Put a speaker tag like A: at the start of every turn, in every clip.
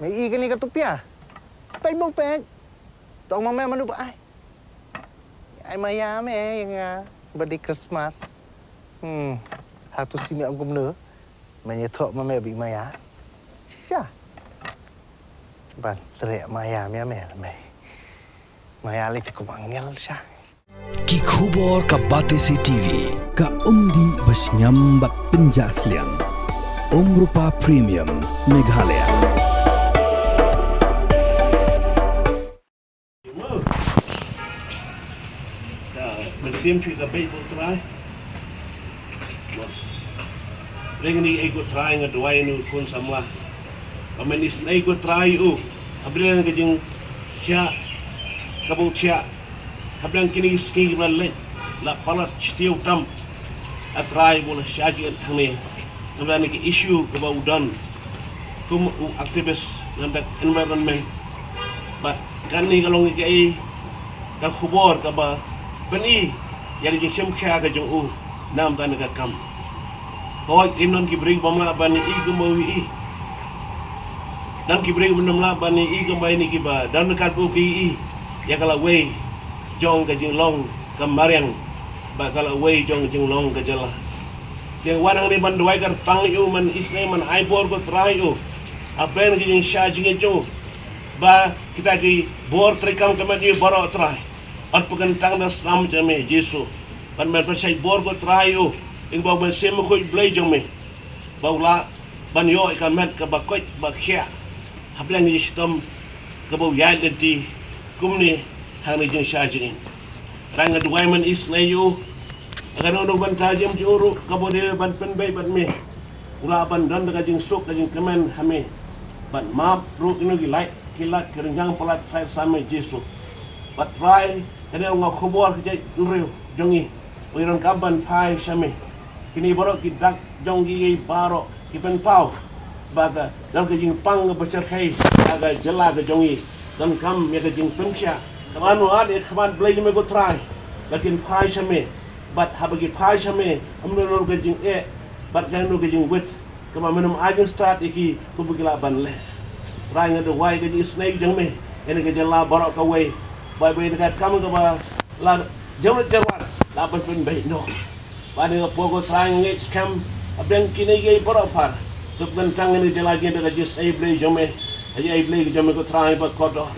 A: Mày y cái này cái tụp à? Bánh bông bẹt. Tao mà mẹ mà nụ ai? Ai mà ya mẹ yang birthday Christmas. Satu sini aku bener. Mày thọ mà mẹ bị maya. Siapa? Ban teriak maya mẹ là mày. Maya lagi cukup angel sah.
B: Ki khubor ka Batesi TV ka umdi basnyambat penjaslian. Rupa Premium Meghalaya.
C: Bersiap juga baik buat try. Dengan ini ikut try ngadua ini pun sama. Kamen is ikut try Abang kejeng cia kabut cia. Abang kini ski balik. La palat setiap tam. Atrai boleh syajin kami. Abang ni isu kebaudan. Kum aktivis nampak environment. But kan ni kalau ngai ka khubor ka ba bani yari jing shem kha ga jung nam tan ga kam hoy inon ki bring bamla bani I gumawi nam ki bring namla bani I gumbai ni ki ba dan ka bu ki ya kala we jong ga jing long ka mariang ba kala we jong jing long ga jala yang wanang ni ban duai gar pang yu man isne man ai bor go trai aben gi jing sha jing jo ba kita ki bor trekam kaman yu baro trai at pagantang na Islam jame Jesu pan men persay bor ko trayo ing baw men semo ko blay jame bawla ban yo ikamet ka bakot bakya hablang ni sistem ka baw yan di kumni hang ni jeng sajin rang duway man is layo agano no ban tajem juro ka bo de ban pen bay ban me ula ban dan ka jeng sok ka jeng kemen hame ban map ro ino gilai kilat kerenjang pelat saya sama Jesu but try kena ngau khobor ke riu jongi wiron kampan pai same kini borok ki dak jongi baro ki pentau baga dal ke jing pang becer kai aga jela ke jongi dan kam ya ke jing pensya kamanu ade kaman blay me go try lakin pai same but habagi pai same amno ke jing but kanu ke jing wit kama menum ajeng start iki kubugila ban le rang ade wai ke jing snake jong me ene ke jela borok ka wai Baik dekat kamu ke bah la jauh terwar la pen baik no pada pogo trang scam abang kini gay berapa tu bentang ini jelagi dekat jis ai blay jome ai blay jome ko trang ba kodo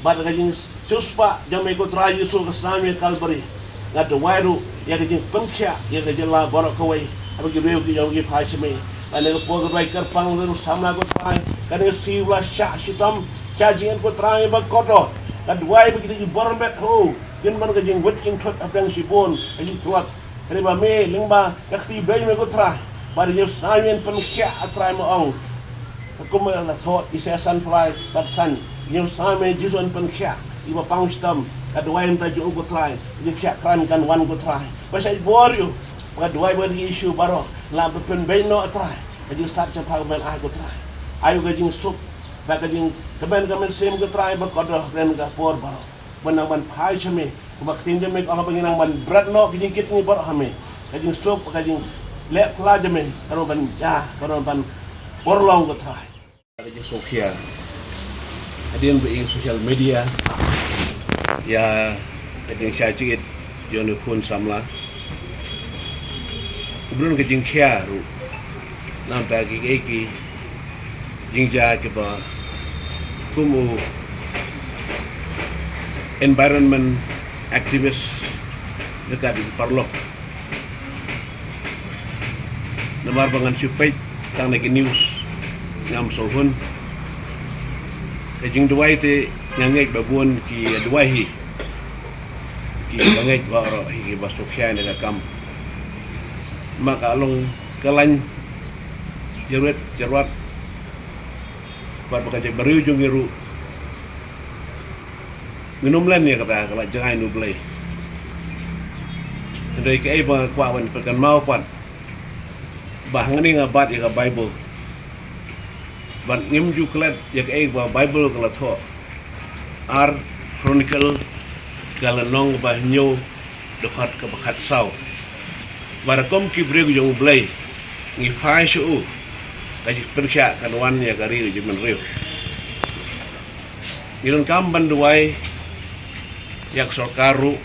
C: pada kajing suspa jome ko trang Yesus ke sami Kalbari ngat wairu ya kajing pengkya ya kajing la borok kawai abang reu ki jome ki phasme pada pogo bai karpang leru samla ko trang kadang siwla sya sitam charging ko trang ba kodo Kadwai begitu ibormet ho, kin man kajing wetching thot apang sipon, kajing tuat, kani ba me lingba kakti bay me ko try, bari yo sayen pengkya atry mo ong, aku me la thot isasan fly bat san, yo samen jison pengkya, iba pangstam, kadwai mta jo ko try, yo kya kran kan wan ko try, pasai bor yo, kadwai bari issue baro, la pen bay no try, kajing start chapag man ai ko try, ayo kajing sup Bagajing kemen sem ke try berkodoh dan ke por baro menang ban pai chame baktin jame Allah penginang ban berat no kijing kit ni bar hame kajing sok kajing lep kla jame karo ban karo ban porlong ke try kajing sosial adin be social media ya kajing syajit jonu pun samla kemudian kajing kya ru nam tagi eki jingja ke ba kumu environment activist dekat Parlok namar bangan supay tang nagi news ngam sohun kajing duwai te ngangek babun ki duwai hi ki ngangek baro hi basokya ne kam maka along kalan jarwat buat bekerja baru jung iru minum lain ya kata kalau jangan nu beli dari ke ibu kuawan perkan mau kuat bahang ni ngabat ya ke Bible ban ngim juklat ya ke ibu Bible kalau tho ar chronicle kalau nong bahnyo dekat ke bakat sau barakom ki bregu jung beli ngi phai shu kaji persya kan wan ya kari jiman riu ngiron kam banduai yak sorkaru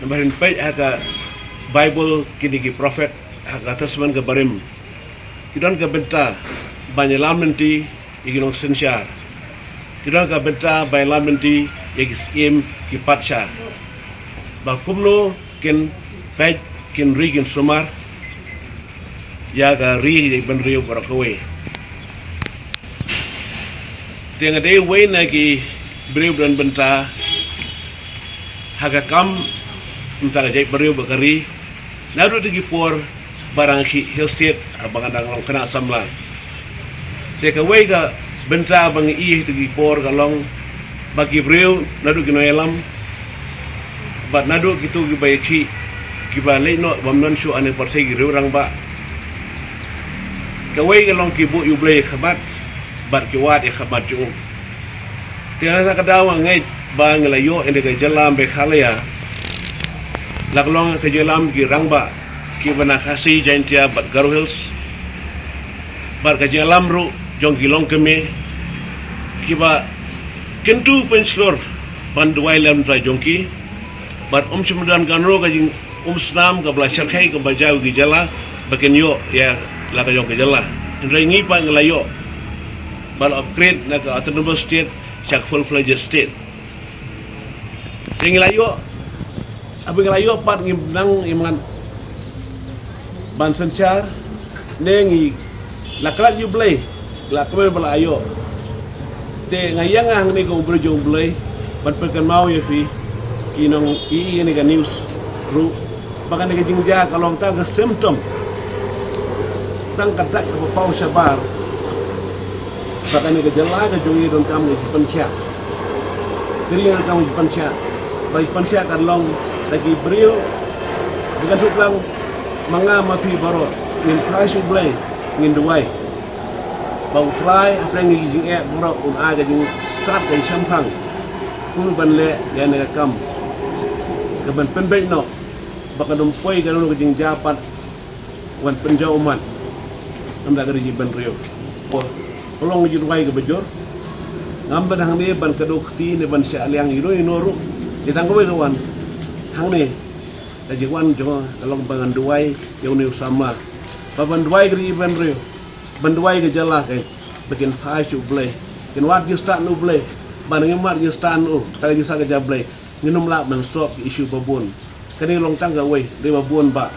C: nambahin page haka Bible kini ki prophet haka tasman ke barim kidan ka benta banyalam nanti iginong sensyar kidan ka benta banyalam nanti yagis im ki patsha bakumno ken page ken rigin sumar yaga ri ban rio barakawe tenga dei way nagi beriu dan benta haga kam entah jai beriu bakari naru digi por barang hill state abang adang long kena samla teka way ga benta bang i digi por galong bagi beriu nadu ginoelam bat nadu gitu gibayaki gibale no bamnan shu ane partai giru rang ba kawai galong kibu yublay khabat bat kiwat ya khabat ju tiada sa kadawa ngai ba ngelayo ende ke jalam be khalaya laglong ke jalam ki rangba ki bana khasi jaintia bat Garo Hills bar ke jalam ru jong gilong keme ki ba kentu penslor banduai lam tra jongki bat semudan ganro ka jing snam ka blasar khai ka bajau gi jala baken yo ya la ka jong ke jala ndrai ngi pa ngelayo bal upgrade na ka autonomous state sak full-fledged state. Ngelayo abi ngelayo pat ngimnang iman ban sensyar nengi laklat you blay lakme bala ayo te ngayang ang ni ko berjong blay ban pekan mau ya fi kinong ini ka news ru baka nagajingja kalong ta ka symptom tang katak ka pau sabar baka nagajala ka jongi don kamu pansya kiriyan kamu pansya bai pansya kalong lagi beriu bukan tuklang mga mapi baro ngin price blay ngin duwai bau try apa yang ngijing bro un aga jing start kay sampang kung banle ya nagakam kaban penbek no baka dumpoy gano kajing japat wan penjau umat amda gariji ban rio po tolong ngijing duwai ke bejor ngamba hang ne ban kadukti ne ban sya liang iro inoru ditanggawe kawan hang ne kajiwan jo kalong bangan duwai yang ni sama paban duwai gri ban rio banduai ke jala ke bikin pasu blay kin wat you start no blay banang mat you stand oh tag you sa ke jablay nginum la man sop issue babun kani long tangga we de babun ba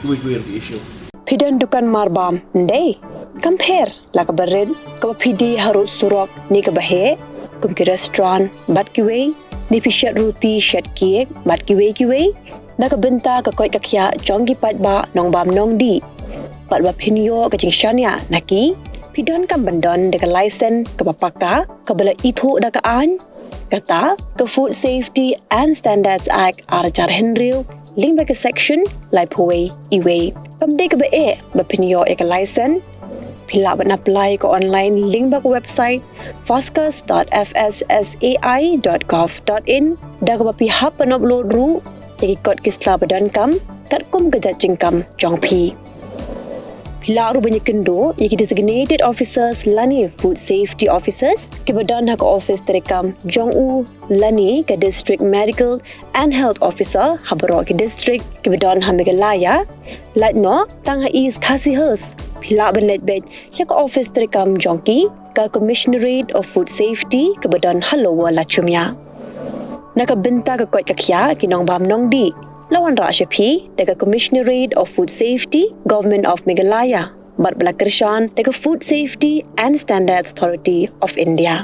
C: kuwi issue
D: Pidan dukan marbam ndai compare la ka bared ka pidi harut surok ni ka bahe kum ki restaurant bat ki we ni pishat roti shat cake bat ki we na ka benta ka koi ka khya jongi pat ba nong bam nong di pat ba pinyo ka jing shania naki pidon kam bandon de ka license ka papaka ka bala ithu da ka an kata ka Food Safety and Standards Act arjar henril link ba ka section lai phuwe iwe kam de ka ba ba pinyo e ka license pila ban apply ka online link ba ka website foscas.fssai.gov.in da ka ba pi hap pan upload ru ki kod kisla badan kam kat kum ka jajing kam jong pi Pilaru banyak kendo, yang designated officers lani food safety officers, kebadan hak office terekam Jong-u lani ke district medical and health officer habarok ke district kebadan Hamigalaya, latno tang is Khasi Hills. Pila banlet bed syak office terekam Jongki ke Commissionerate of Food Safety kebadan Halowa Lachumya. Nakabenta ke kot kakya kinong bam nong di. Lawan Rashapi dekat Commissionerate of Food Safety, Government of Meghalaya, Bat Balakershan dekat Food Safety and Standards Authority of India.